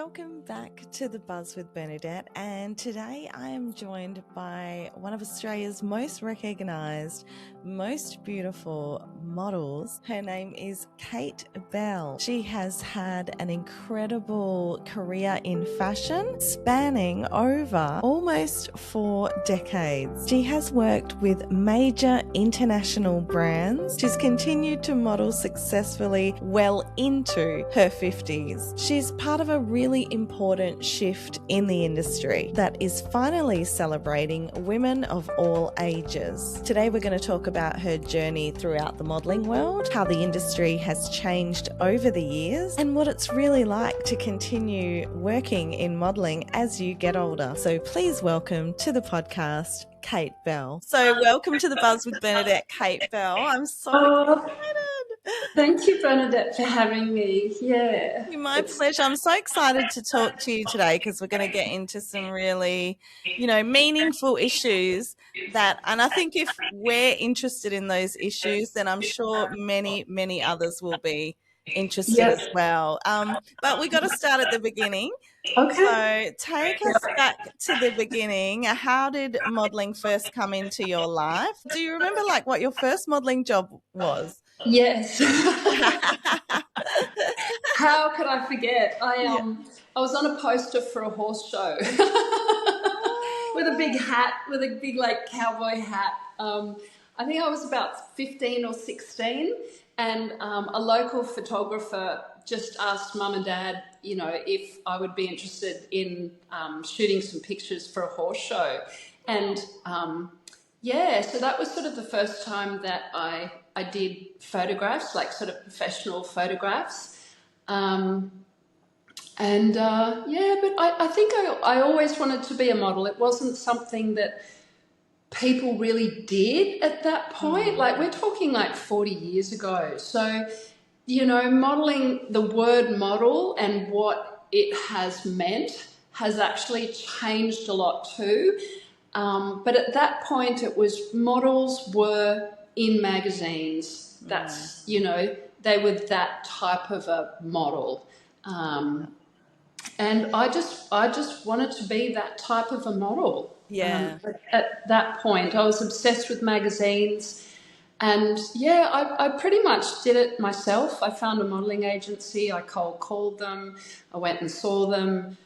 Welcome back to The Buzz with Bernadette, and today I am joined by one of Australia's most recognised, most beautiful models. Her name is Kate Bell. She has had an incredible career in fashion spanning over almost 4 decades. She has worked with major international brands. She's continued to model successfully well into her 50s. She's part of a really important shift in the industry that is finally celebrating women of all ages. Today we're going to talk about her journey throughout the modelling world, how the industry has changed over the years, and what it's really like to continue working in modelling as you get older. So please welcome to the podcast, Kate Bell. So welcome to the Buzz with Bernadette, Kate Bell. I'm so excited. Thank you, Bernadette, for having me. Yeah. My pleasure. I'm so excited to talk to you today because we're going to get into some really, meaningful issues and I think if we're interested in those issues, then I'm sure many, many others will be interested as well. But we got to start at the beginning. Okay. So take us back to the beginning. How did modelling first come into your life? Do you remember what your first modelling job was? Yes. How could I forget? I was on a poster for a horse show with a big hat, with a big cowboy hat. I think I was about 15 or 16, and a local photographer just asked Mum and Dad, if I would be interested in shooting some pictures for a horse show. And so that was sort of the first time that I did photographs, sort of professional photographs. But I think I always wanted to be a model. It wasn't something that people really did at that point. We're talking 40 years ago. So, modeling, the word model and what it has meant has actually changed a lot too. But at that point, it was models were in magazines. That's, they were that type of a model. And I just wanted to be that type of a model. Yeah. At that point, I was obsessed with magazines. And I pretty much did it myself. I found a modelling agency. I cold called them. I went and saw them.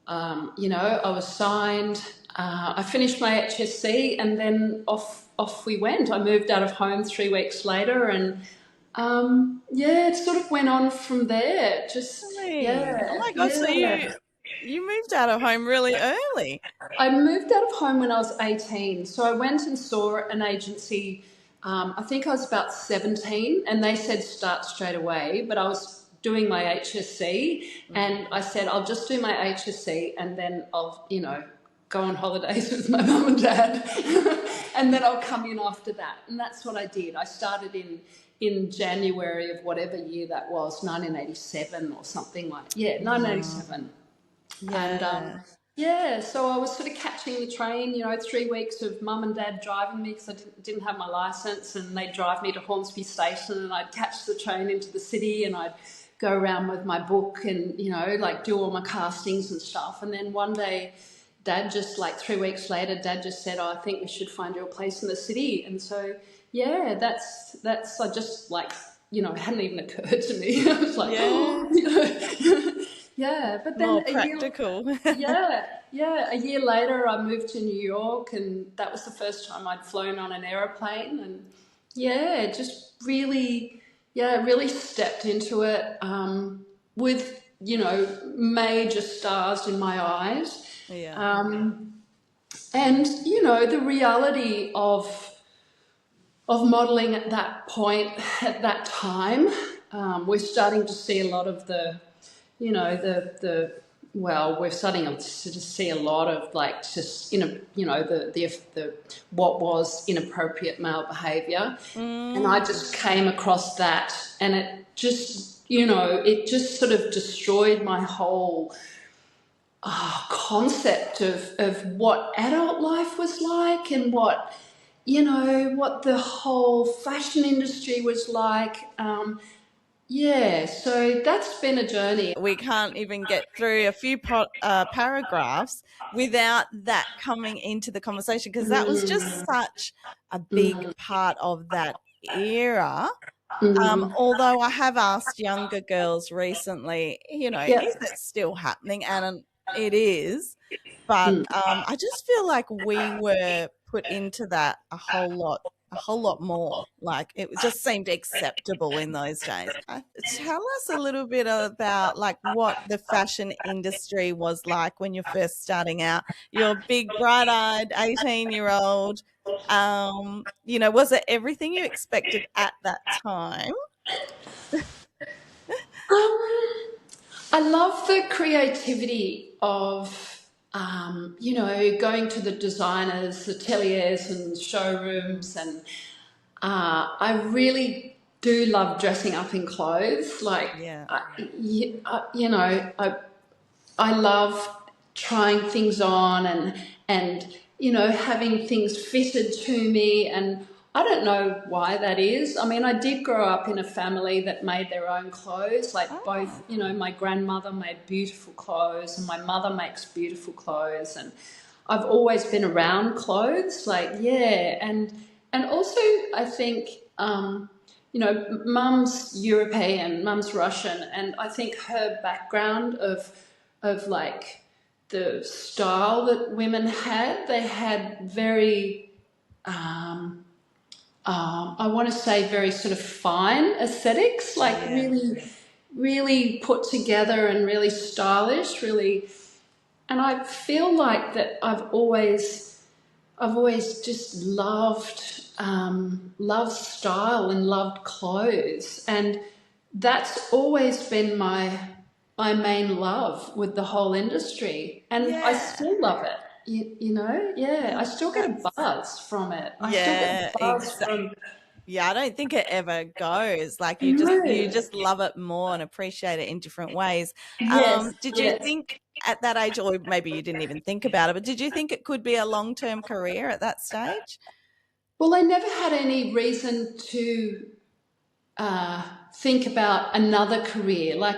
I was signed. I finished my HSC, and then off we went. I moved out of home 3 weeks later, and it sort of went on from there. Oh my gosh! So you moved out of home really early. I moved out of home when I was 18. So I went and saw an agency. I think I was about 17, and they said start straight away. But I was doing my HSC, and I said I'll just do my HSC, and then I'll go on holidays with my mum and dad, and then I'll come in after that. And that's what I did. I started in January of whatever year that was, 1987 or something 1987. And so I was sort of catching the train, 3 weeks of mum and dad driving me because I didn't have my license, and they'd drive me to Hornsby Station, and I'd catch the train into the city, and I'd go around with my book and, do all my castings and stuff. And then one day, Dad just 3 weeks later, Dad just said, I think we should find you a place in the city. And so, that's I just it hadn't even occurred to me. I was but then more practical. A year later I moved to New York, and that was the first time I'd flown on an aeroplane, and just really stepped into it with major stars in my eyes. And the reality of modelling at that point, at that time, we're starting to see a lot of we're starting to see a lot of the what was inappropriate male behaviour, and I just came across that, and it just sort of destroyed my whole concept of what adult life was like, and what the whole fashion industry was like. Yeah, so that's been a journey. We can't even get through a few paragraphs without that coming into the conversation, because that was just Mm, such a big mm, part of that era. mm. Although I have asked younger girls recently, is Yep. it still happening? And it is. But Mm. I just feel like we were put into that a whole lot more. Like it just seemed acceptable in those days. Tell us a little bit about like what the fashion industry was like when you're first starting out. You're a big, bright-eyed 18-year-old. Was it everything you expected at that time? I love the creativity of, going to the designers, ateliers, and showrooms, and I really do love dressing up in clothes. Like, Yeah. I love trying things on and having things fitted to me, and I don't know why that is. I mean, I did grow up in a family that made their own clothes. Like both, Oh, my grandmother made beautiful clothes and my mother makes beautiful clothes, and I've always been around clothes. Like, yeah, and also I think mum's European, mum's Russian, and I think her background of like the style that women had. They had very, I want to say, very sort of fine aesthetics, like yeah. really, really put together and really stylish, really. And I feel like that I've always just loved style and loved clothes, and that's always been my main love with the whole industry, and I Yeah. still love it. Yeah, I still get a That's buzz from it. I still get yeah, buzz from. yeah, I don't think it ever goes. Like you No. just love it more and appreciate it in different ways. Yes, Did you yes. think at that age, or maybe you didn't even think about it, but did you think it could be a long-term career at that stage? Well, I never had any reason to think about another career. Like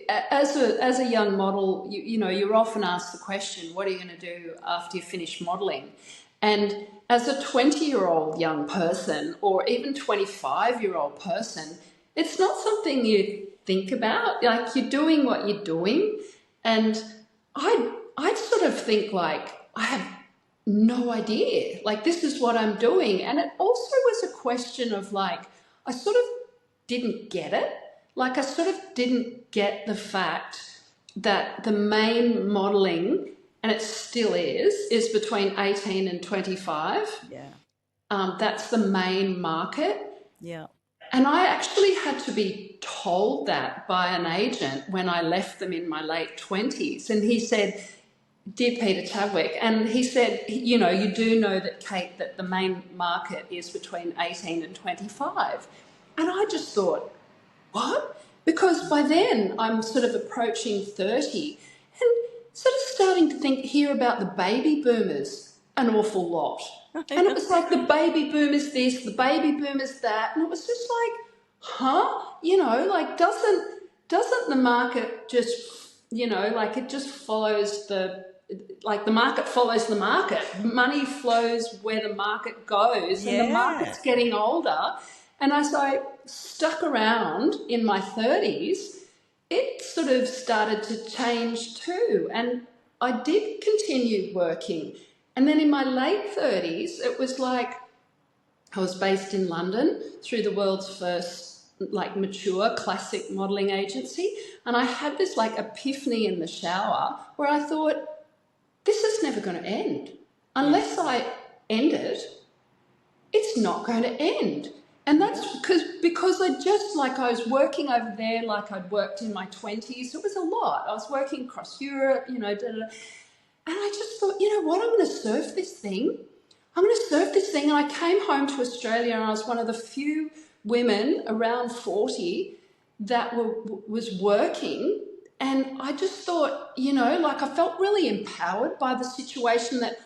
as a young model, you're often asked the question, "What are you going to do after you finish modeling?" And as a 20-year-old young person, or even 25-year-old person, it's not something you think about. Like you're doing what you're doing, and I sort of think like I have no idea. Like this is what I'm doing, and it also was a question of like I sort of didn't get it. Like I sort of didn't get the fact that the main modelling, and it still is between 18 and 25. Yeah. That's the main market. Yeah. And I actually had to be told that by an agent when I left them in my late 20s. And he said, "Dear Peter Chadwick," and he said, "You do know that, Kate, that the main market is between 18 and 25. And I just thought, what? Because by then I'm sort of approaching 30 and sort of starting to hear about the baby boomers an awful lot. And it was like the baby boomers this, the baby boomers that, and it was just like, huh? Like doesn't the market just, like it just follows the market follows the market. Money flows where the market goes, and the Yeah. market's getting older. And as I stuck around in my 30s, it sort of started to change too. And I did continue working. And then in my late 30s, it was like I was based in London through the world's first like mature classic modelling agency. And I had this like epiphany in the shower where I thought, this is never going to end. Yeah. Unless I end it, it's not going to end. And Yeah. that's because I was working over there like I'd worked in my 20s. It was a lot. I was working across Europe, and I just thought, you know what, I'm going to surf this thing. I'm going to surf this thing. And I came home to Australia, and I was one of the few women around 40 that was working. And I just thought, like I felt really empowered by the situation that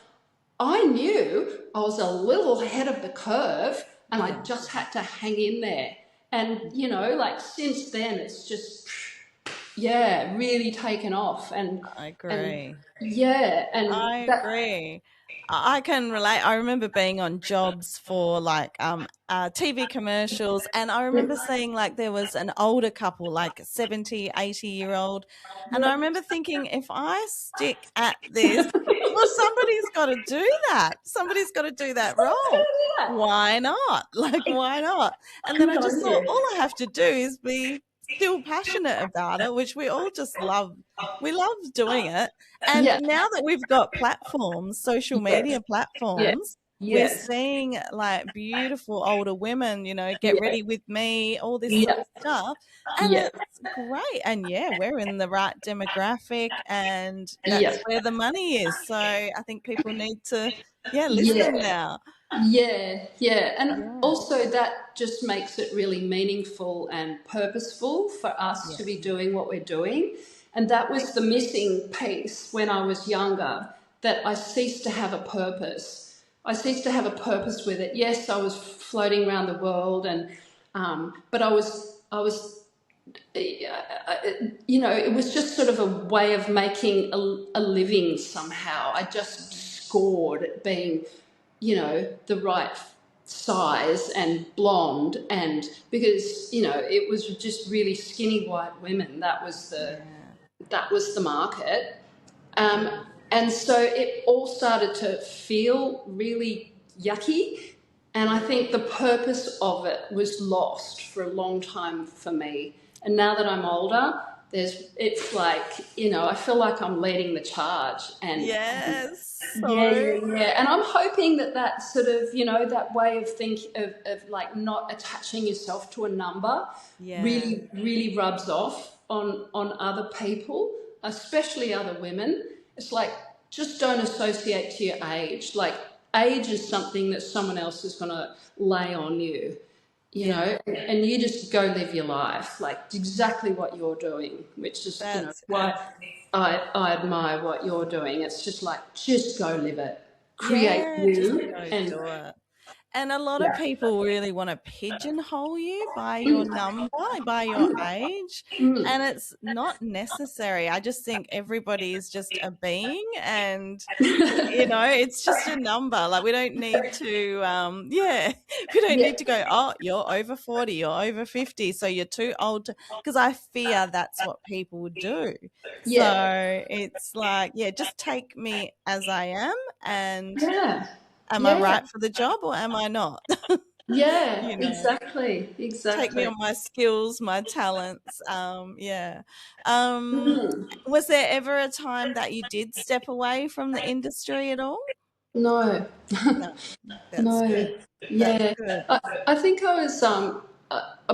I knew I was a little ahead of the curve, and I Yeah. just had to hang in there. And, like since then, it's just, yeah, really taken off. I And agree. yeah, and I that, agree. I can relate. I remember being on jobs for like TV commercials, and I remember seeing like there was an older couple, like 70, 80-year old, and I yep. remember thinking, if I stick at this, well, somebody's got to do that. Somebody's got to do that Someone's got to role. do that. Why not? Like, why not? And then I Good just on thought, all you. I have to do is be still passionate about it, which we all just love. We love doing it. And Yeah. now that we've got platforms, social media Yes. Yes. platforms, we're Yes. seeing like beautiful older women, get Yeah. ready with me, all this sort Yeah. of stuff. And Yeah. it's great. And yeah, we're in the right demographic, and that's Yeah. where the money is. So I think people need to, yeah, listen Yeah. now. Yeah, yeah. And Yeah. also that just makes it really meaningful and purposeful for us Yeah. to be doing what we're doing. And that was the missing piece when I was younger, that I ceased to have a purpose. I ceased to have a purpose with it. Yes, I was floating around the world, and but it was just sort of a way of making a living somehow. I just scored at being, the right size and blonde, and because it was just really skinny white women. That was the Yeah. market, um, and so it all started to feel really yucky. And I think the purpose of it was lost for a long time for me. And now that I'm older, it's like, I feel like I'm leading the charge. And Yes. yeah, So, yeah, yeah. And I'm hoping that sort of, that way of like not attaching yourself to a number yeah. really, really rubs off on other people, especially other women. It's like, just don't associate to your age. Like, age is something that someone else is going to lay on you, Yeah. and you just go live your life, like exactly what you're doing, which is, That's why I admire what you're doing. It's just like, just go live it, create Yeah, just you, go and do it. And a lot of yeah. people really want to pigeonhole you by your number, by your age, Mm. and it's not necessary. I just think everybody is just a being, and it's just a number. Like, we don't need to yeah, we don't Yeah, need to go, oh, you're over 40, you're over 50, so you're too old to, because I fear that's what people do. yeah, So it's like, yeah, just take me as I am, and yeah, am I yeah, right for the job or am I not? yeah, you know, exactly, take me exactly. on my skills, my talents. Yeah. Um, Mm. was there ever a time that you did step away from the industry at all? No. No, that's No, good. That's yeah. good. I think I was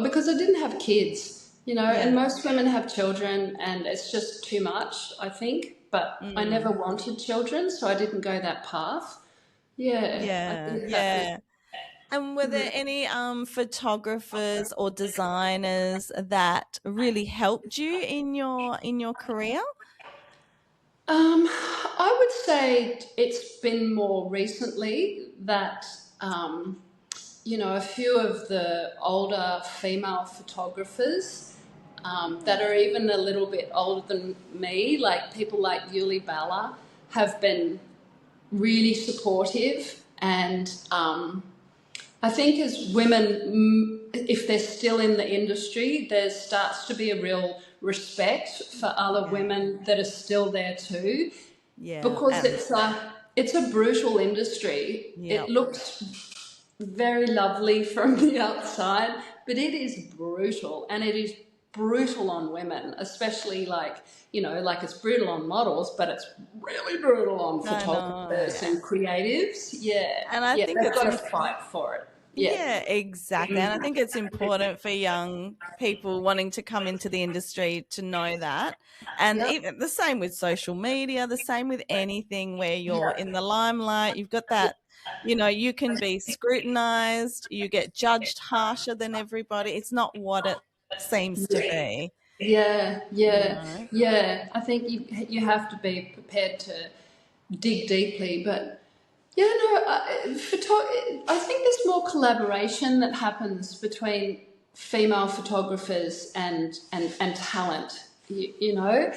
because I didn't have kids, and Yeah. most women have children, and it's just too much, I think. But I never Mm. wanted children, so I didn't go that path. Yeah, I Yeah. think that was. Yeah. And were there any photographers or designers that really helped you in your career? I would say it's been more recently that a few of the older female photographers that are even a little bit older than me, like people like Yuli Balla, have been really supportive. And I think as women, if they're still in the industry, there starts to be a real respect for other Yeah. women that are still there too, Yeah. because And it's a brutal industry. yeah. It looks very lovely from the outside, but it is brutal, and it is brutal on women, especially like it's brutal on models, but it's really brutal on I know. photographers and creatives. Yeah, And I yeah, think they've it's got to fight for it. Yeah, yeah, exactly. And I think it's important for young people wanting to come into the industry to know that. And yep, even the same with social media, the same with anything where you're in the limelight, you've got that, you can be scrutinized, you get judged harsher than everybody. It's not what it seems to yeah, be, yeah, you yeah, know. yeah. I think you have to be prepared to dig deeply, but yeah, no, I think there's more collaboration that happens between female photographers and talent. You know,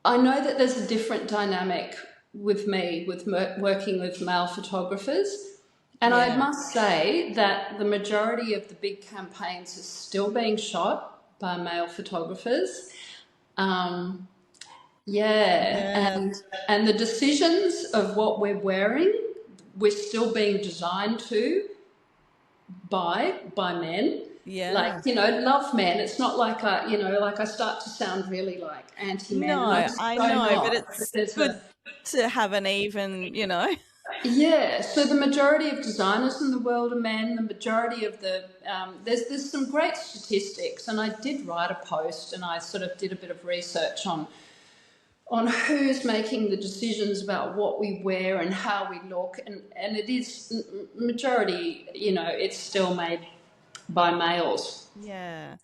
I know that there's a different dynamic with me with working with male photographers. And I must say that the majority of the big campaigns are still being shot by male photographers. And the decisions of what we're wearing, we're still being designed to by men. Yeah. Like, you know, love men. It's not like I start to sound really like anti-men. No, I know, but it's good to have an even, you know. Yeah, so the majority of designers in the world are men. The majority of the there's some great statistics, and I did write a post, and I sort of did a bit of research on who's making the decisions about what we wear and how we look, and it is majority, you know, it's still made by males. Yeah.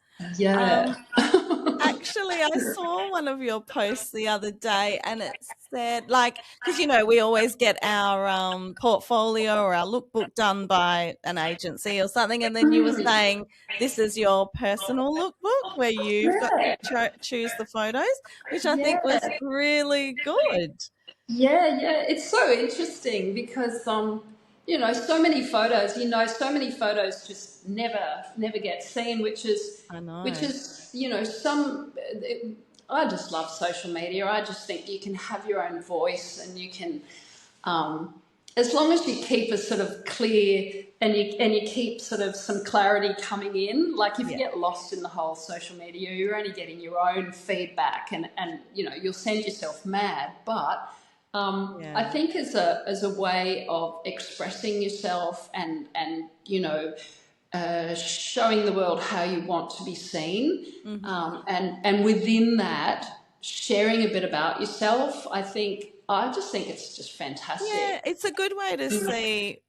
Actually, I saw one of your posts the other day, and it said, like, because, you know, we always get our portfolio or our lookbook done by an agency or something, and then you were saying this is your personal lookbook where you've got to choose the photos, which I think was really good. Yeah, it's so interesting because you know, so many photos just never get seen, which is, you know, I just love social media. I just think you can have your own voice, and you can, as long as you keep a sort of clear and you keep sort of some clarity coming in. Like if you get lost in the whole social media, you're only getting your own feedback, and you know, you'll send yourself mad. But I think as a way of expressing yourself and you know, showing the world how you want to be seen, and within that, sharing a bit about yourself. I just think it's just fantastic. Yeah, it's a good way to see,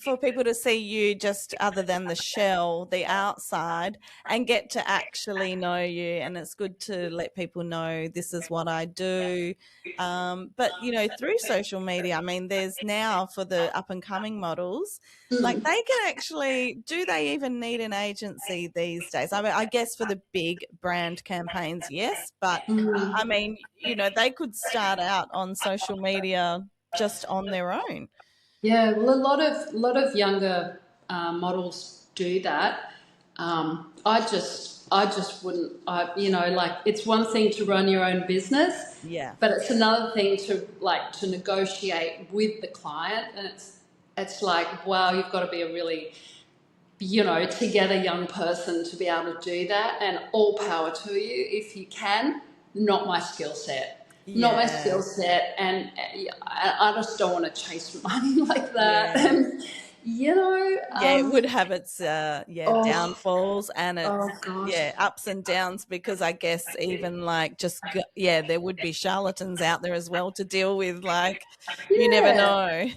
for people to see you just other than the shell, the outside, and get to actually know you. And it's good to let people know this is what I do. But, you know, through social media, I mean, there's now for the up and coming models, like they can actually, do they even need an agency these days? I mean, I guess for the big brand campaigns, yes, but I mean, you know, they could start out on social media just on their own. Yeah, well, a lot of younger models do that. I just wouldn't. You know, like it's one thing to run your own business, but it's another thing to negotiate with the client, and it's like, wow, you've got to be a really, you know, together young person to be able to do that, and all power to you if you can. Not my skill set. Not my skill set, and I just don't want to chase money like that. And you know, it would have its downfalls and its ups and downs, because I guess even like there would be charlatans out there as well to deal with. Like you never know.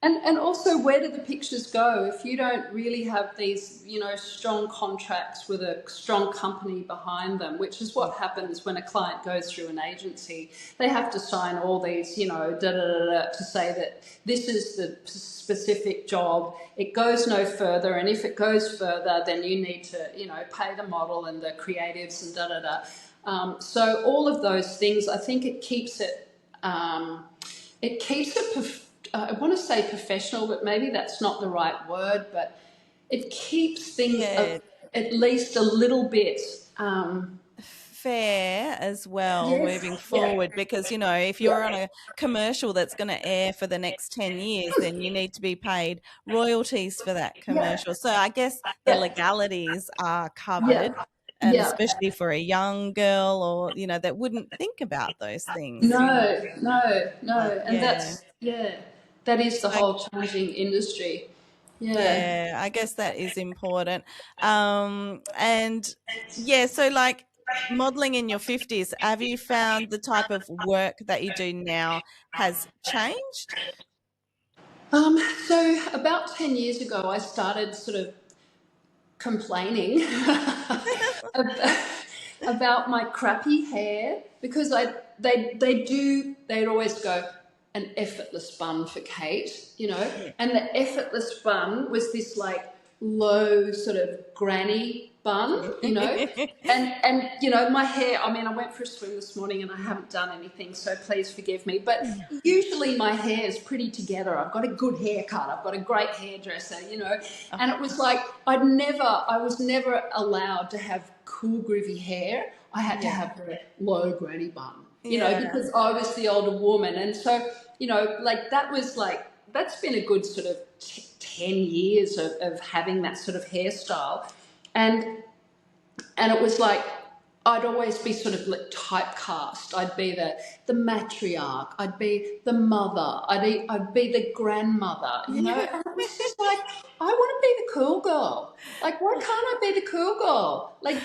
And also, where do the pictures go if you don't really have these, you know, strong contracts with a strong company behind them, which is what happens when a client goes through an agency. They have to sign all these, you know, to say that this is the specific job. It goes no further, and if it goes further, then you need to, you know, pay the model and the creatives and so all of those things, I think it keeps it I want to say professional, but maybe that's not the right word, but it keeps things at least a little bit fair as well, moving forward, because, you know, if you're on a commercial that's going to air for the next 10 years, then you need to be paid royalties for that commercial. So I guess the legalities are covered. And especially for a young girl, or, you know, that wouldn't think about those things. No. And that is the whole changing industry. Yeah, I guess that is important. So like modeling in your 50s, have you found the type of work that you do now has changed? So about 10 years ago, I started sort of complaining about my crappy hair, because they'd always go, an effortless bun for Kate, you know, and the effortless bun was this like low sort of granny bun, and my hair, I mean, I went for a swim this morning and I haven't done anything, so please forgive me, but usually my hair is pretty together. I've got a good haircut, I've got a great hairdresser, and it was like I was never allowed to have cool groovy hair. I had to have the low granny bun, because I was the older woman. And so, that's been a good sort of 10 years of having that sort of hairstyle. And it was like, I'd always be sort of like typecast. I'd be the matriarch. I'd be the mother. I'd be the grandmother, And it was just like, I want to be the cool girl. Like, why can't I be the cool girl? Like,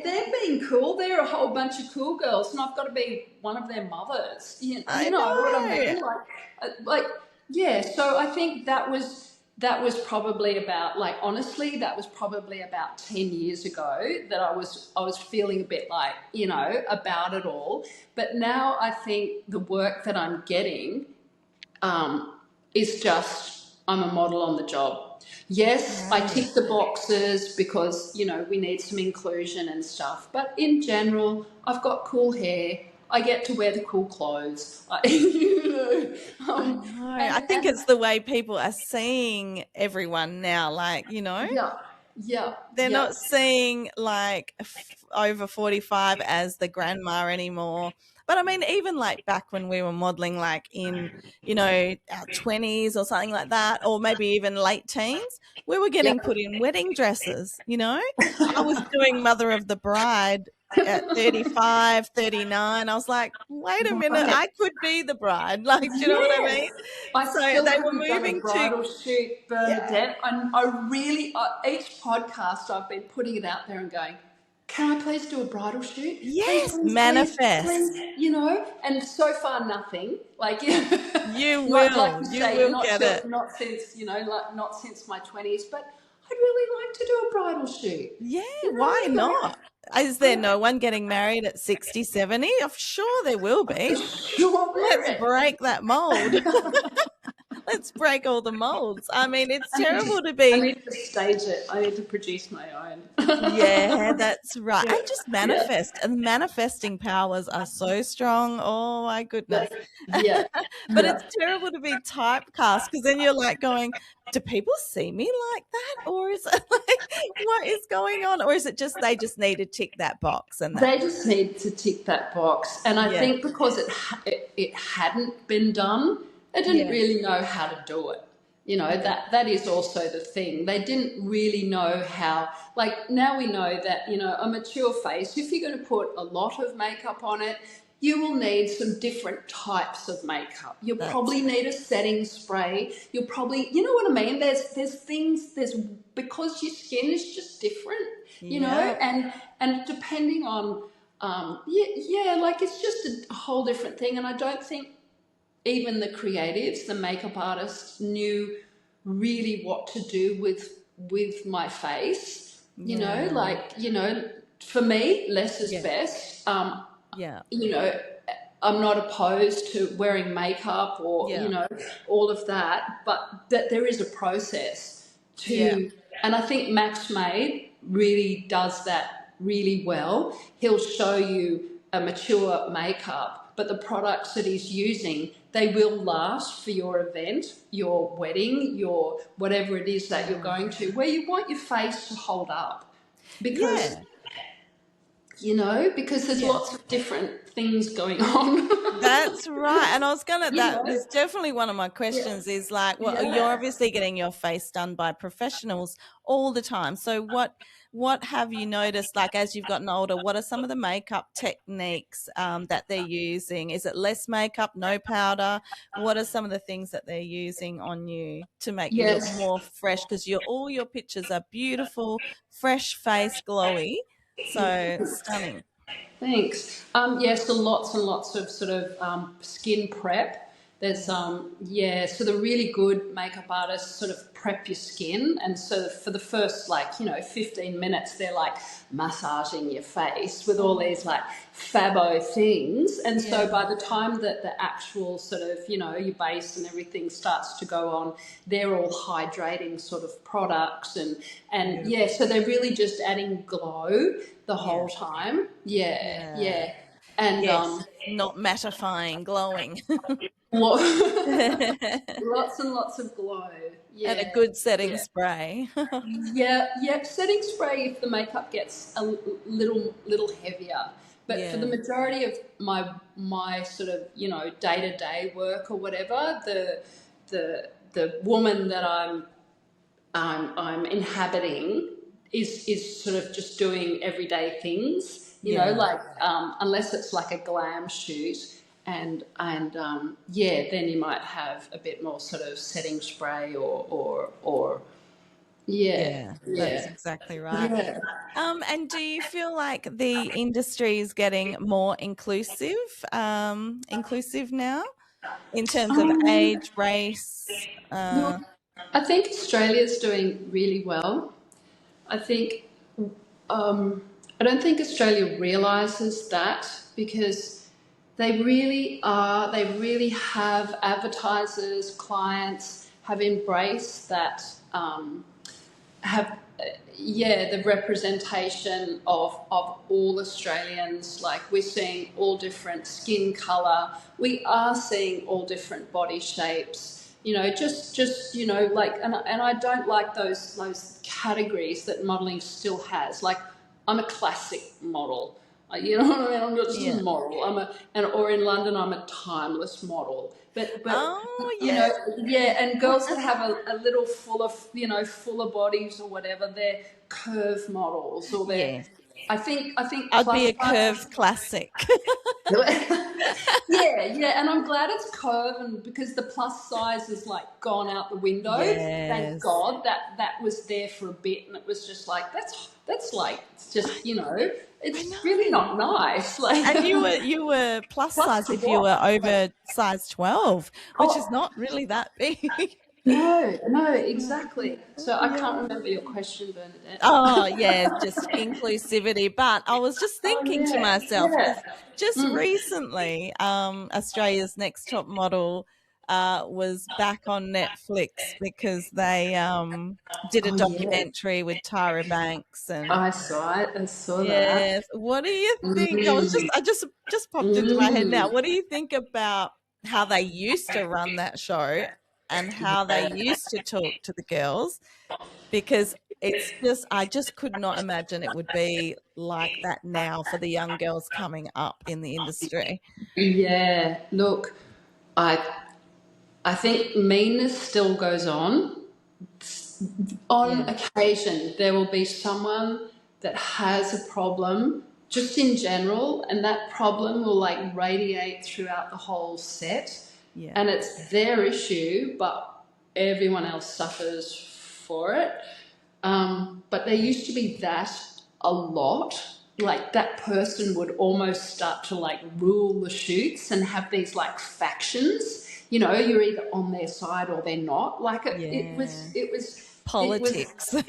they're being cool. They're a whole bunch of cool girls, and I've got to be one of their mothers. I know what I mean? So I think that was probably about, like, honestly, that was probably about 10 years ago that I was feeling a bit like, about it all. But now I think the work that I'm getting is just, I'm a model on the job. Yes, I tick the boxes because, we need some inclusion and stuff. But in general, I've got cool hair. I get to wear the cool clothes. I think it's the way people are seeing everyone now, like, they're not seeing like over 45 as the grandma anymore. But I mean, even like back when we were modeling, like in, our 20s or something like that, or maybe even late teens, we were getting put in wedding dresses, I was doing Mother of the Bride at 35, 39. I was like, wait a minute, I could be the bride. Like, do you know what I mean? So they were moving to bridal shoot, Bernadette. And I really, each podcast I've been putting it out there and going, can I please do a bridal shoot? Yes, please, manifest. Please, and so far nothing. Like, you will, get it. Not since, not since my 20s, but I'd really like to do a bridal shoot. Yeah, why not? Is there no one getting married at 60, 70? I'm sure there will be. Let's break that mold. Let's break all the molds. I mean, it's terrible to be. I need to stage it. I need to produce my own. Yeah, that's right. And just manifest. And manifesting powers are so strong. Oh, my goodness. Yeah. But it's terrible to be typecast because then you're like going, do people see me like that? Or is it like, what is going on? Or is it just they just need to tick that box? And they just need to tick that box. And I think because it hadn't been done, they didn't really know how to do it. That is also the thing. They didn't really know how, like, now we know that, a mature face, if you're going to put a lot of makeup on it, you will need some different types of makeup. You'll probably need a setting spray. You'll probably, you know what I mean? There's things, because your skin is just different, and depending on, like, it's just a whole different thing. And I don't think even the creatives, the makeup artists, knew really what to do with my face. For me, less is best. I'm not opposed to wearing makeup or all of that, but that there is a process to, and I think Max Made really does that really well. He'll show you a mature makeup, but the products that he's using, they will last for your event, your wedding, your whatever it is that you're going to, where you want your face to hold up. Because, because there's lots of different things going on. That's right. And I was that was definitely one of my questions is like, well, you're obviously getting your face done by professionals all the time. So what have you noticed, like, as you've gotten older, what are some of the makeup techniques that they're using? Is it less makeup, no powder? What are some of the things that they're using on you to make you look more fresh? Because all your pictures are beautiful, fresh face, glowy. So stunning. Thanks. So lots and lots of sort of skin prep. There's so the really good makeup artists sort of prep your skin, and so for the first 15 minutes they're like massaging your face with all these like fabo things, and so by the time that the actual sort of your base and everything starts to go on, they're all hydrating sort of products, and so they're really just adding glow the whole time. And not mattifying, glowing. lots and lots of glow. And a good setting spray. Setting spray if the makeup gets a little heavier. But for the majority of my sort of day-to-day work or whatever, the woman that I'm inhabiting is sort of just doing everyday things, unless it's like a glam shoot. And then you might have a bit more sort of setting spray or that's exactly right. And do you feel like the industry is getting more inclusive now in terms of age, race? Look, I think Australia's doing really well. I think I don't think Australia realises that, because they really are. They really have advertisers, clients have embraced that. Have the representation of all Australians. Like, we're seeing all different skin colour. We are seeing all different body shapes. And I don't like those categories that modelling still has. Like, I'm a classic model. You know what I mean? I'm not just a model. Or in London, I'm a timeless model. But and girls that have a little fuller bodies or whatever, they're curve models, or they're. I think I'd be a curved classic. And I'm glad it's curve, and because the plus size is like gone out the window. Thank God that was there for a bit, and it was just like that's like, it's just it's really not nice. Like, and you were plus size if you were over size 12, which is not really that big. No, exactly. So I can't remember your question, Bernadette. Just inclusivity. But I was just thinking to myself, just recently, Australia's Next Top Model was back on Netflix because they did a documentary with Tyra Banks, and I saw it. I saw that. What do you think? I just popped into my head now. What do you think about how they used to run that show and how they used to talk to the girls? Because I just could not imagine it would be like that now for the young girls coming up in the industry. Yeah, look, I think meanness still goes on. On occasion, there will be someone that has a problem just in general, and that problem will like radiate throughout the whole set. And it's their issue, but everyone else suffers for it. But there used to be that a lot. Like, that person would almost start to like rule the shoots and have these like factions. You're either on their side or they're not. Like, it was politics. And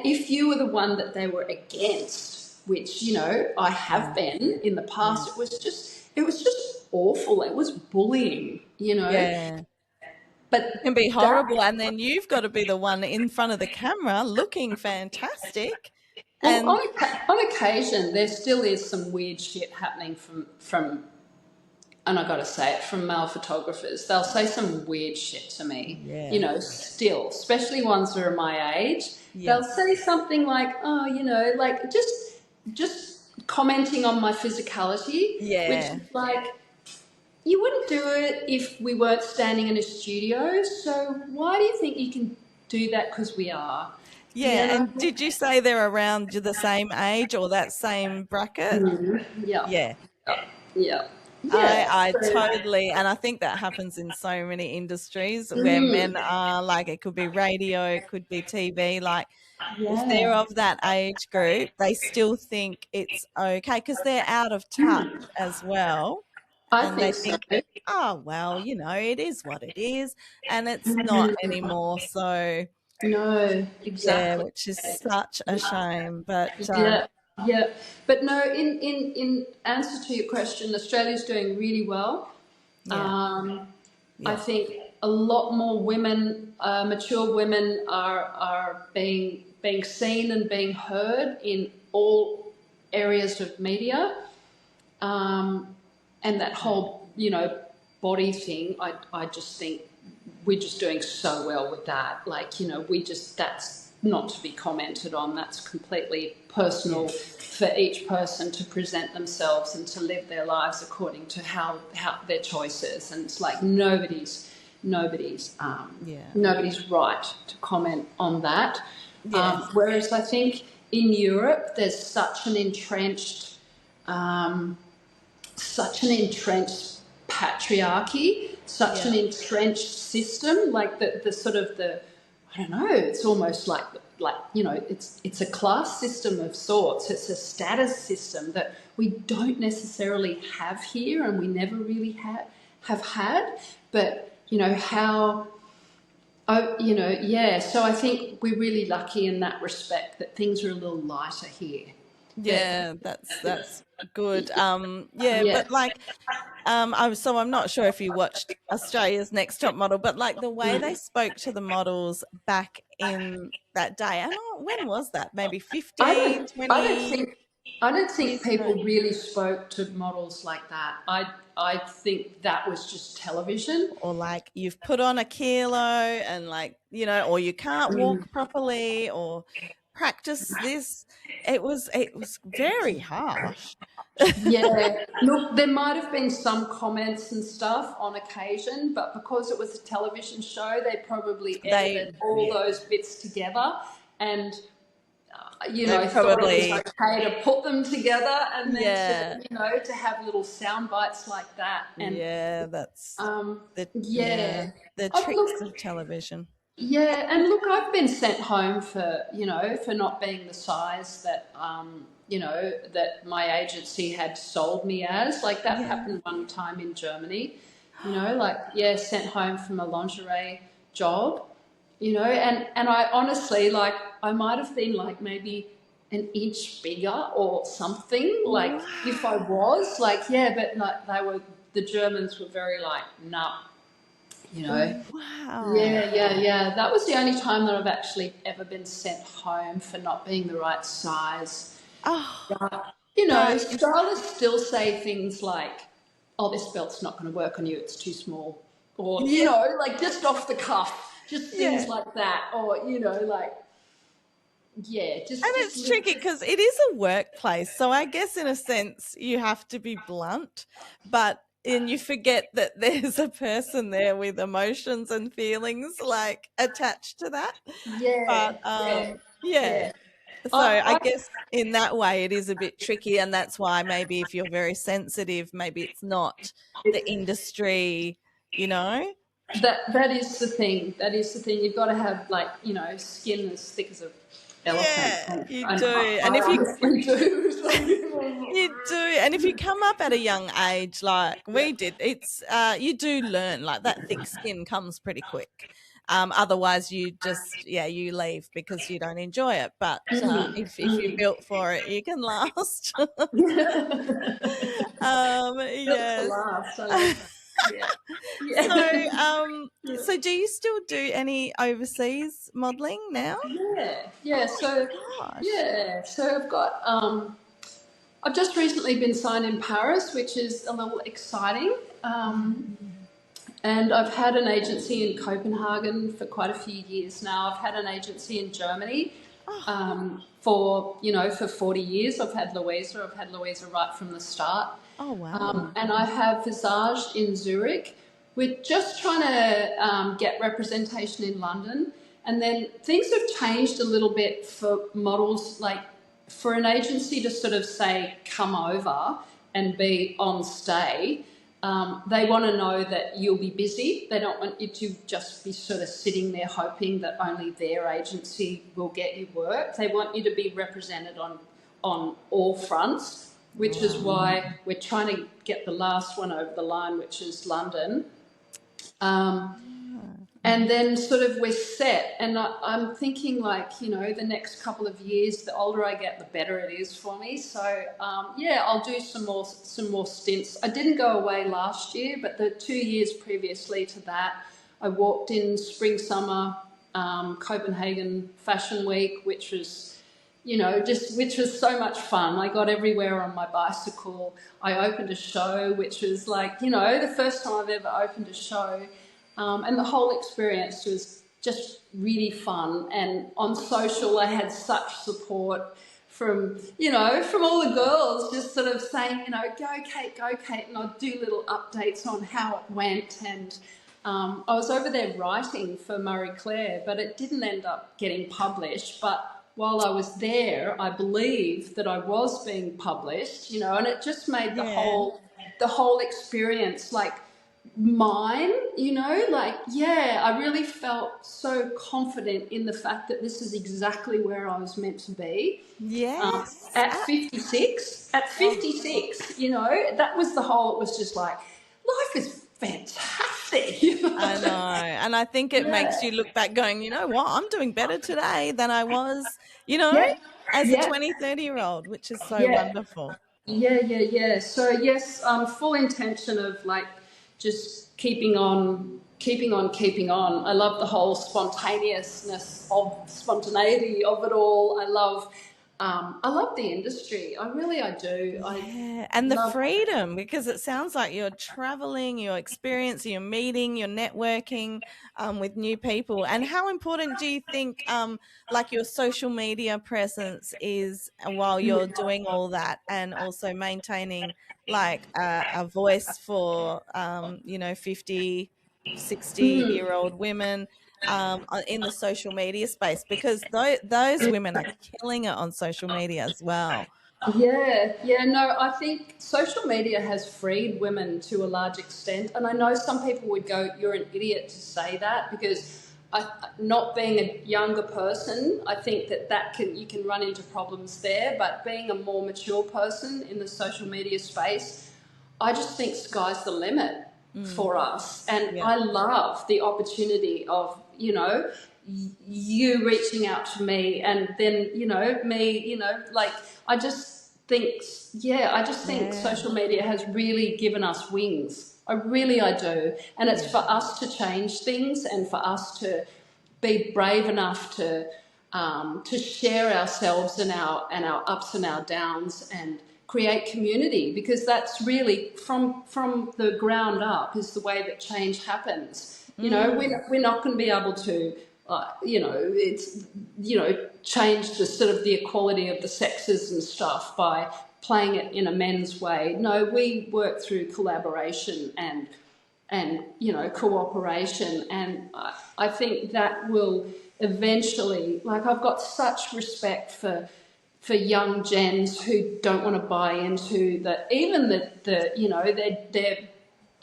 if you were the one that they were against, which I have been in the past, it was just awful. It was bullying, But it can be horrible, and then you've got to be the one in front of the camera looking fantastic. Well, on occasion, there still is some weird shit happening from, and I got to say it, from male photographers. They'll say some weird shit to me, still, especially ones that are my age. They'll say something like, like just commenting on my physicality, which is like, you wouldn't do it if we weren't standing in a studio, so why do you think you can do that? Because we are. And did you say they're around the same age or that same bracket? I totally, and I think that happens in so many industries where men are like, it could be radio, it could be TV, like if they're of that age group, they still think it's okay because they're out of touch as well. I and they think so. think, oh, well, it is what it is, and it's not anymore. So, No, yeah, exactly. which is such a shame. But Yeah, yeah. But no, in answer to your question, Australia's doing really well. yeah, Um, I yeah, think a lot more women, mature women, are being seen and being heard in all areas of media, and that whole body thing. I just think we're just doing so well with that. Like that's not to be commented on. That's completely personal for each person to present themselves and to live their lives according to how their choices. And it's like nobody's yeah, nobody's right to comment on that. yes, Whereas I think in Europe there's such an entrenched patriarchy, such yeah, an entrenched system, like the sort of the, I don't know, it's almost like it's a class system of sorts. It's a status system that we don't necessarily have here, and we never really have had. But how. Oh, yeah. So I think we're really lucky in that respect that things are a little lighter here. That, yeah. That's good. Yeah, yeah. but like, I'm not sure if you watched Australia's Next Top Model, but like the way they spoke to the models back in that day, and when was that? Maybe I 15, don't. I don't 20 think. I don't think years ago. people really spoke to models like that. I think that was just television. Or like you've put on a kilo and like, or you can't walk properly or practice this. It was very harsh. Yeah. Look, there might have been some comments and stuff on occasion, but because it was a television show, they probably They edited all those bits together and they thought it was probably okay to put them together and then yeah. to have little sound bites like that. And Yeah, that's the yeah, the look, tricks of television. yeah, and look, I've been sent home for not being the size that that my agency had sold me as. Like that Yeah. happened one time in Germany. Like yeah, sent home from a lingerie job. And I honestly, like, I might have been like maybe an inch bigger or something. Like if I Wow. was like yeah, but like the Germans were very like nah, you know. Wow. Yeah. That was the only time that I've actually ever been sent home for not being the right size. Oh, But, that is stylists still say things like, oh, this belt's not going to work on you, it's too small. Or, yeah, like just off the cuff, just things yeah. like that. Or, like, yeah, And just it's tricky because it is a workplace. So I guess in a sense you have to be blunt, and you forget that there's a person there with emotions and feelings like attached to that. But yeah, yeah, yeah. yeah. So I, I guess in that way it is a bit tricky, and that's why maybe if you're very sensitive, maybe it's not the industry, you know? that is the thing. That is the thing. You've got to have like skin as thick as a elephant, Yeah, and, you and do. And I if you honestly do. you do, and if you come up at a young age like we did, it's you do learn like that thick skin comes pretty quick. Otherwise you just you leave because you don't enjoy it. But if you're built for it, you can last. Built to Yes. last. I love that. Yeah, So, yeah, so do you still do any overseas modeling now? yeah. So Gosh. yeah, so I've got I've just recently been signed in Paris, which is a little exciting. And I've had an agency in Copenhagen for quite a few years now. I've had an agency in Germany Oh, for 40 years. I've had Louisa right from the start. oh wow. And I have Visage in Zurich. We're just trying to get representation in London. And then things have changed a little bit for models, like for an agency to sort of say, come over and be on stay. They want to know that you'll be busy. They don't want you to just be sort of sitting there hoping that only their agency will get you work. They want you to be represented on all fronts. which is why we're trying to get the last one over the line, which is London. And then sort of we're set, and I'm thinking like, you know, the next couple of years, the older I get, the better it is for me. So yeah, I'll do some more stints. I didn't go away last year, but the 2 years previously to that, I walked in spring summer Copenhagen Fashion Week, which was, you know, which was so much fun. I got everywhere on my bicycle. I opened a show, which was like, you know, the first time I've ever opened a show. And the whole experience was just really fun. And on social, I had such support from, you know, from all the girls just sort of saying, you know, go Kate, go Kate. And I'd do little updates on how it went. And I was over there writing for Marie Claire, but it didn't end up getting published. But while I was there, I believed that I was being published, you know, and it just made the whole experience like mine, you know, like, yeah, I really felt so confident in the fact that this is exactly where I was meant to be. Yes. At 56, you know, that was the whole, it was just like, life is fantastic. I know. And I think it makes you look back going, you know what, I'm doing better today than I was, you know, as a 20, 30-year-old, which is so wonderful. Yeah. So yes, full intention of like just keeping on. I love the whole spontaneity of it all. I love the industry. I do. Yeah, and the freedom, because it sounds like you're traveling, you're experiencing, you're meeting, you're networking with new people. And how important do you think like your social media presence is while you're doing all that, and also maintaining like a voice for you know, 50, 60-year-old women in the social media space, because those women are killing it on social media as well. No, I think social media has freed women to a large extent, and I know some people would go, you're an idiot to say that, because not being a younger person, I think you can run into problems there, but being a more mature person in the social media space, I just think sky's the limit for us. And I love the opportunity of, you know, you reaching out to me, and then, you know, me, you know, like, I just think social media has really given us wings. I do. And it's for us to change things, and for us to be brave enough to share ourselves and our ups and our downs, and create community, because that's really from the ground up is the way that change happens. You know, we're not going to be able to you know, change the sort of the equality of the sexes and stuff by playing it in a men's way. No, we work through collaboration and you know, cooperation, and I think that will eventually, like, I've got such respect for young gens who don't want to buy into the you know, they're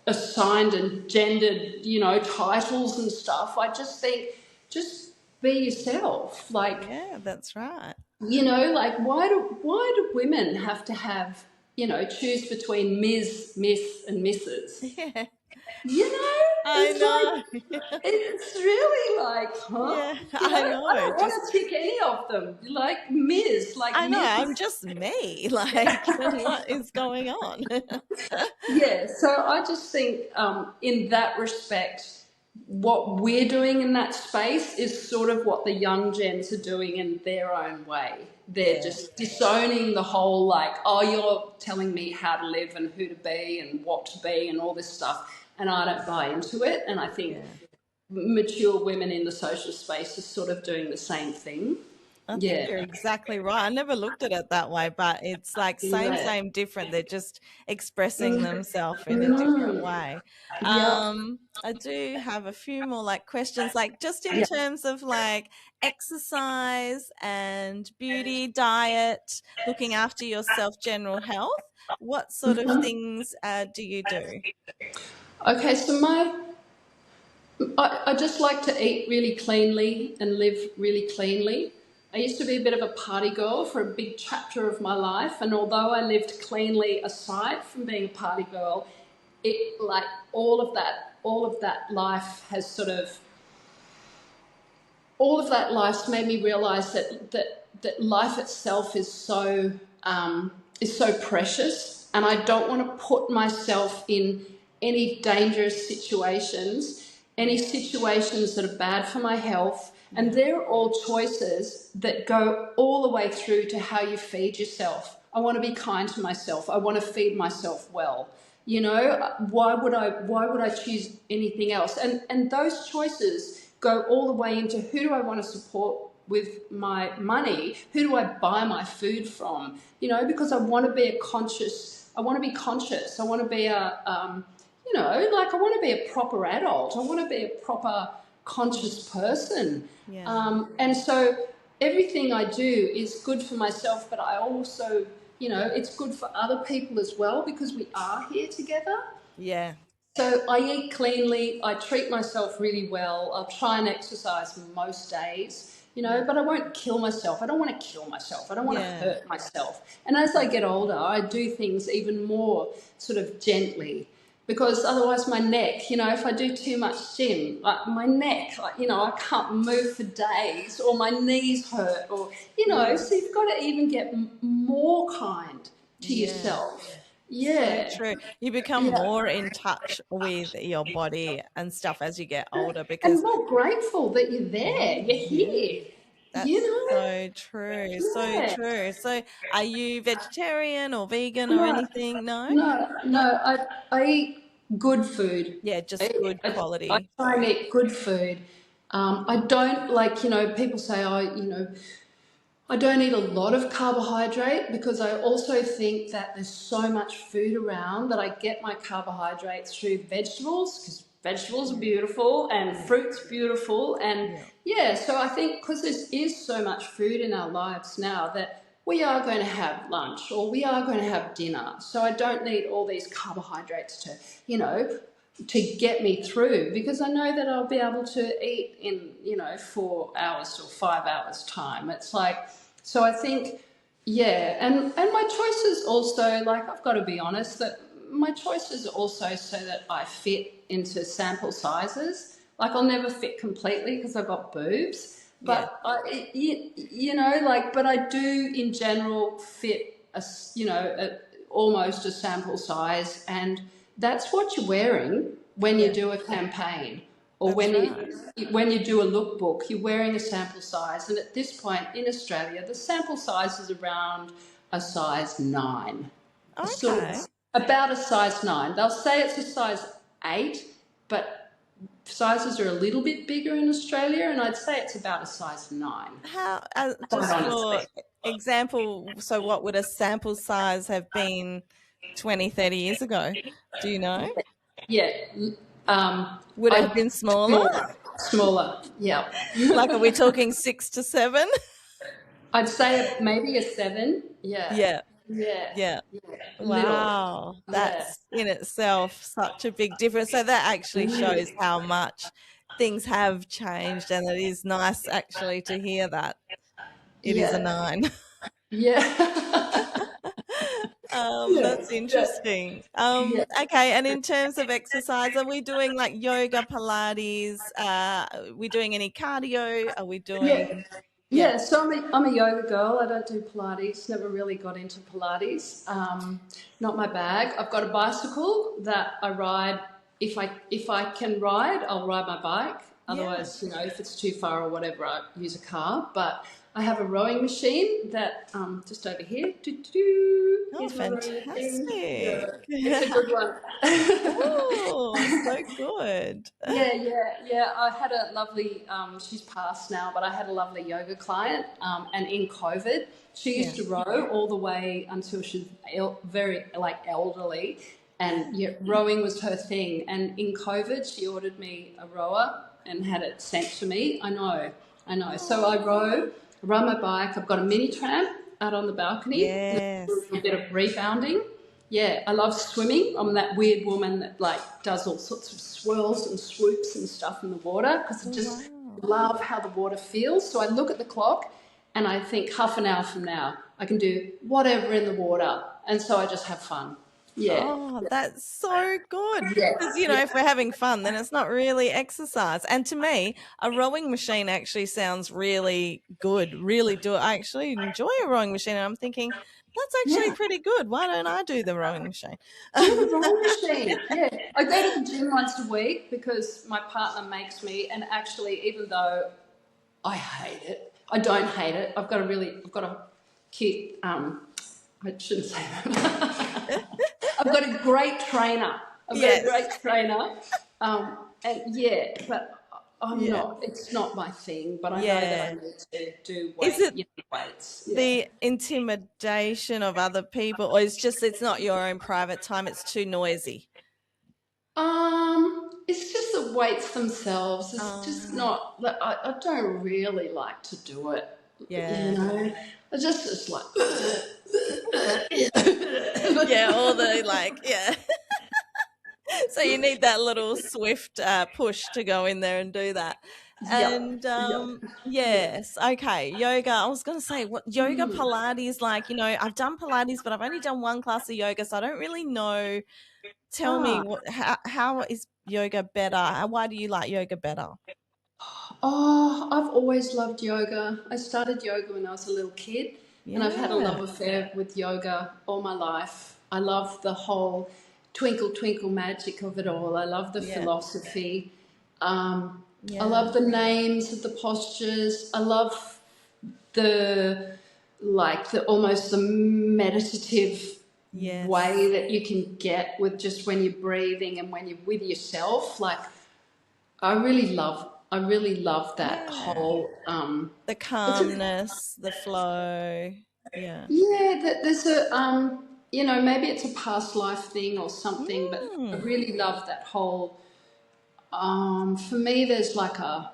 assigned and gendered, you know, titles and stuff. I just think, just be yourself. Like, yeah, that's right. You know, like, why do women have to have, you know, choose between Ms., Miss, and Mrs.? Yeah. You know, I know. Like, it's really like, huh? Yeah, you know, I know. I don't want to tick any of them. Like Ms., like, I know. Ms. I'm just me. Like, what is going on? Yeah. So I just think, in that respect, what we're doing in that space is sort of what the young gens are doing in their own way. They're just disowning the whole, like, oh, you're telling me how to live and who to be and what to be and all this stuff. And I don't buy into it. And I think mature women in the social space are sort of doing the same thing. I think you're exactly right. I never looked at it that way, but it's like same, different. They're just expressing themselves in a different way. I do have a few more like questions, like just in terms of like exercise and beauty, diet, looking after yourself, general health. What sort of things do you do? Okay, so I just like to eat really cleanly and live really cleanly. I used to be a bit of a party girl for a big chapter of my life, and although I lived cleanly aside from being a party girl, it like all of that life has sort of all of that life's made me realize that life itself is so precious, and I don't want to put myself in any dangerous situations, any situations that are bad for my health. And they're all choices that go all the way through to how you feed yourself. I want to be kind to myself. I want to feed myself well. You know, why would I choose anything else? And those choices go all the way into who do I want to support with my money? Who do I buy my food from? You know, because I want to be conscious. I want to be a, you know, like I want to be a proper adult. I want to be a proper conscious person. Yeah. And so everything I do is good for myself, but I also, you know, it's good for other people as well because we are here together. Yeah. So I eat cleanly, I treat myself really well, I'll try and exercise most days, you know, but I won't kill myself. I don't want to kill myself. I don't want to hurt myself. And as I get older, I do things even more sort of gently because otherwise my neck, you know, if I do too much gym, like my neck, like, you know, I can't move for days or my knees hurt or, you know, so you've got to even get more kind to yourself. Yeah. So true. You become more in touch with your body and stuff as you get older And because more grateful that you're there, you're here. that's You know? so true. So Yeah. true. So are you vegetarian or vegan or anything? No? No. I eat good food. Yeah, just good I quality. try and eat good food. I don't like, you know, people say, oh, you know, I don't eat a lot of carbohydrate because I also think that there's so much food around that I get my carbohydrates through vegetables because vegetables are beautiful and fruit's beautiful. And so I think because there is so much food in our lives now that we are going to have lunch or we are going to have dinner. So I don't need all these carbohydrates to, you know, to get me through because I know that I'll be able to eat in, you know, 4 hours or 5 hours time. It's like, so I think, and my choices also, like I've got to be honest, that my choices are also so that I fit into sample sizes. Like I'll never fit completely because I've got boobs, but you know, like, but I do in general fit almost a sample size, and that's what you're wearing when you do a campaign. Or when you do a lookbook, you're wearing a sample size. And at this point in Australia, the sample size is around a size 9. Okay. About a size 9. They'll say it's a size 8, but sizes are a little bit bigger in Australia, and I'd say it's about a size 9. How, just for example, so what would a sample size have been 20, 30 years ago? Do you know? Yeah. Would it have been smaller? Smaller, yeah. Like, are we talking 6 to 7? I'd say maybe a 7. Yeah. Wow. That's in itself such a big difference. So that actually shows how much things have changed, and it is nice actually to hear that it is a 9. That's interesting. Okay, and in terms of exercise, are we doing like yoga, Pilates? Are we doing any cardio? Are we doing? So I'm a yoga girl. I don't do Pilates. Never really got into Pilates. Not my bag. I've got a bicycle that I ride. If I can ride, I'll ride my bike. Otherwise, you know, if it's too far or whatever, I use a car. But I have a rowing machine that just over here. Oh, fantastic! It's a good one. Oh, so good. I had a lovely. She's passed now, but I had a lovely yoga client, and in COVID, she used to row all the way until she was very elderly, and rowing was her thing. And in COVID, she ordered me a rower and had it sent to me. I know. So I ride my bike. I've got a mini tramp out on the balcony. Yes. A bit of rebounding. Yeah, I love swimming. I'm that weird woman that like does all sorts of swirls and swoops and stuff in the water because I just love how the water feels. So I look at the clock and I think half an hour from now I can do whatever in the water, and so I just have fun. Yeah, Oh, that's so good. yeah, Because, yeah. if we're having fun, then it's not really exercise. And to me, a rowing machine actually sounds really good. Really do. I actually enjoy a rowing machine. And I'm thinking, that's actually Yeah. pretty good. Why don't I do the rowing machine? Do the rowing machine. Yeah. I go to the gym once a week because my partner makes me, and actually, even though I hate it, I don't hate it. I've got a cute, I shouldn't say that. I've got a great trainer. Yes. And yeah, but I'm Yeah. not, it's not my thing, but I know that I Yeah. need to do Is it weights. Yeah. the intimidation of other people, or it's not your own private time, it's too noisy? It's just the weights themselves. It's just Um, not. I don't really like to do it. You yeah. know, it's like. Yeah, all the yeah. So you need that little swift push to go in there and do that. Yep. And Yep. Yeah. yes, okay, yoga. I was going to say what yoga, Pilates. Like, I've done Pilates, but I've only done one class of yoga, so I don't really know. Tell me Ah. how is yoga better? Why do you like yoga better? Oh, I've always loved yoga. I started yoga when I was a little kid, and I've had a Yeah, love affair with yoga all my life. I love the whole twinkle, twinkle magic of it all. I love the yeah, philosophy. I yeah, love the names of the postures. I love the the almost the meditative yes, way that you can get with just when you're breathing and when you're with yourself. I really love that yeah. whole The it's a calmness, the flow. Yeah. yeah that there's a maybe it's a past life thing or something, but I Mm, really love that whole for me there's like a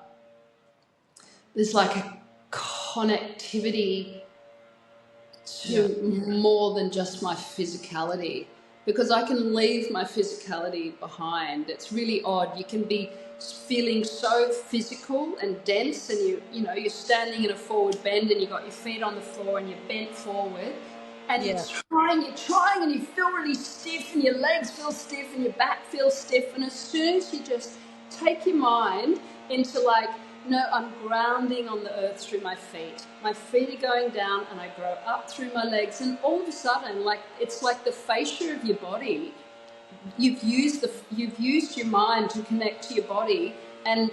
connectivity yeah. to more than just my physicality, because I can leave my physicality behind. It's really odd. You can be feeling so physical and dense, and you're standing in a forward bend, and you've got your feet on the floor, and you're bent forward, and Yeah. you're trying, and you feel really stiff, and your legs feel stiff, and your back feels stiff, and as soon as you just take your mind into no, I'm grounding on the earth through my feet. My feet are going down and I grow up through my legs. And all of a sudden, it's like the fascia of your body. You've used your mind to connect to your body, and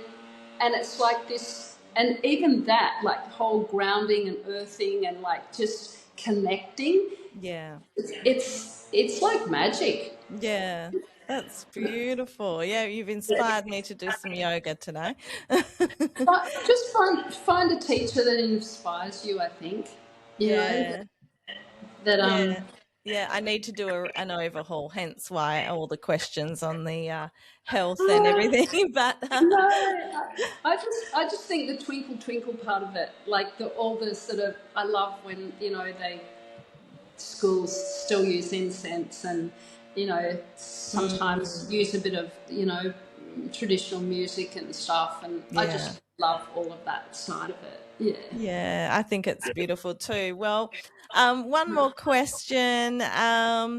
it's like this, and even that, like whole grounding and earthing and just connecting. Yeah. It's like magic. Yeah. That's beautiful. Yeah, you've inspired me to do some yoga today. But just find a teacher that inspires you. I think Yeah. that Yeah. Yeah, I need to do an overhaul, hence why all the questions on the health and uh, everything. But no, I just think the twinkle twinkle part of it, like all the sort of, I love when they schools still use incense, and sometimes mm, use a bit of traditional music and stuff, and I yeah. just love all of that side of it. Yeah. Yeah, I think it's beautiful too. Well, one more question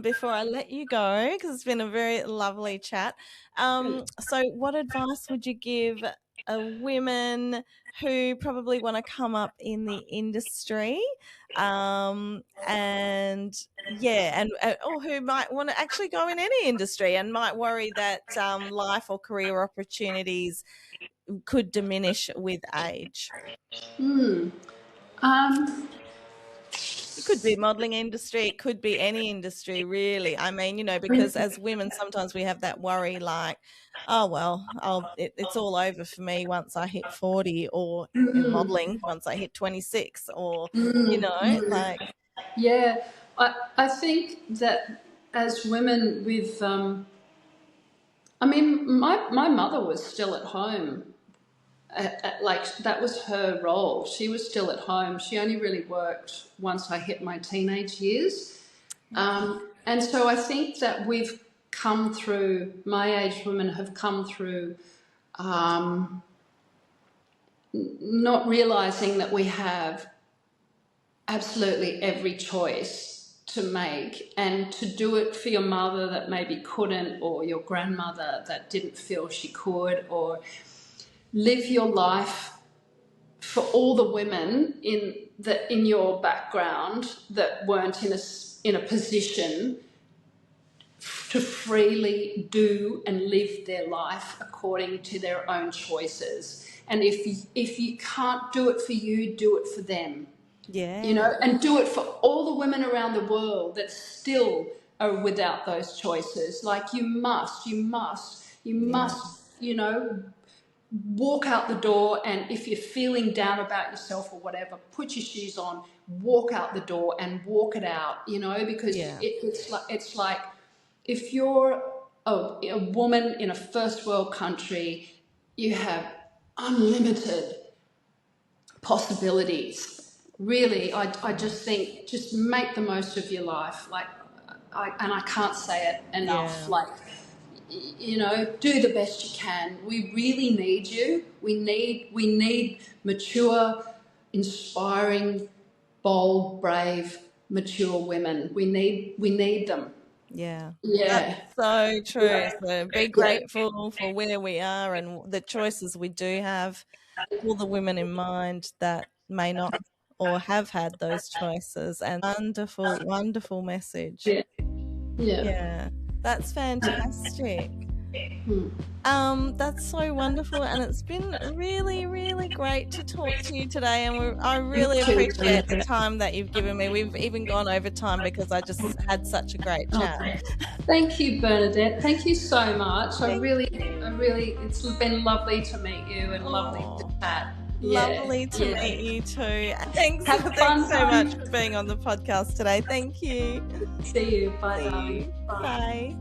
before I let you go, because it's been a very lovely chat. So, what advice would you give women who probably want to come up in the industry, and yeah, and or who might want to actually go in any industry and might worry that life or career opportunities could diminish with age? Hmm. Um. It could be modeling industry, it could be any industry really. I mean, because as women sometimes we have that worry like, oh well, it's all over for me once I hit 40, or in modeling once I hit 26, or like Yeah, I think that as women with, I mean, my mother was still at home. That was her role. She was still at home. She only really worked once I hit my teenage years. And so I think that my age women have come through not realizing that we have absolutely every choice to make, and to do it for your mother that maybe couldn't, or your grandmother that didn't feel she could, or live your life for all the women in your background that weren't in a position to freely do and live their life according to their own choices. And if you can't do it for you, do it for them. Yeah. You know, and do it for all the women around the world that still are without those choices. Like you must, you know, walk out the door, and if you're feeling down about yourself or whatever, put your shoes on, walk out the door and walk it out, you know, because it's like if you're a woman in a first world country, you have unlimited possibilities. Really, I just think, just make the most of your life. Like, I can't say it enough. Yeah. Like, you know, do the best you can. We really need you. We need mature, inspiring, bold, brave, mature women. We need them. Yeah. Yeah. That's so true. So be grateful for where we are and the choices we do have. All the women in mind that may not or have had those choices. And wonderful, wonderful message. Yeah. Yeah. That's fantastic. That's so wonderful, and it's been really, really great to talk to you today, and I really appreciate the time that you've given me. We've even gone over time because I just had such a great chat. Thank you, Bernadette. Thank you so much. I really, it's been lovely to meet you and lovely to chat. Lovely to meet you too. Thanks so much for being on the podcast today. Thank you. See you. Bye, darling. Bye.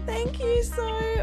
Thank you so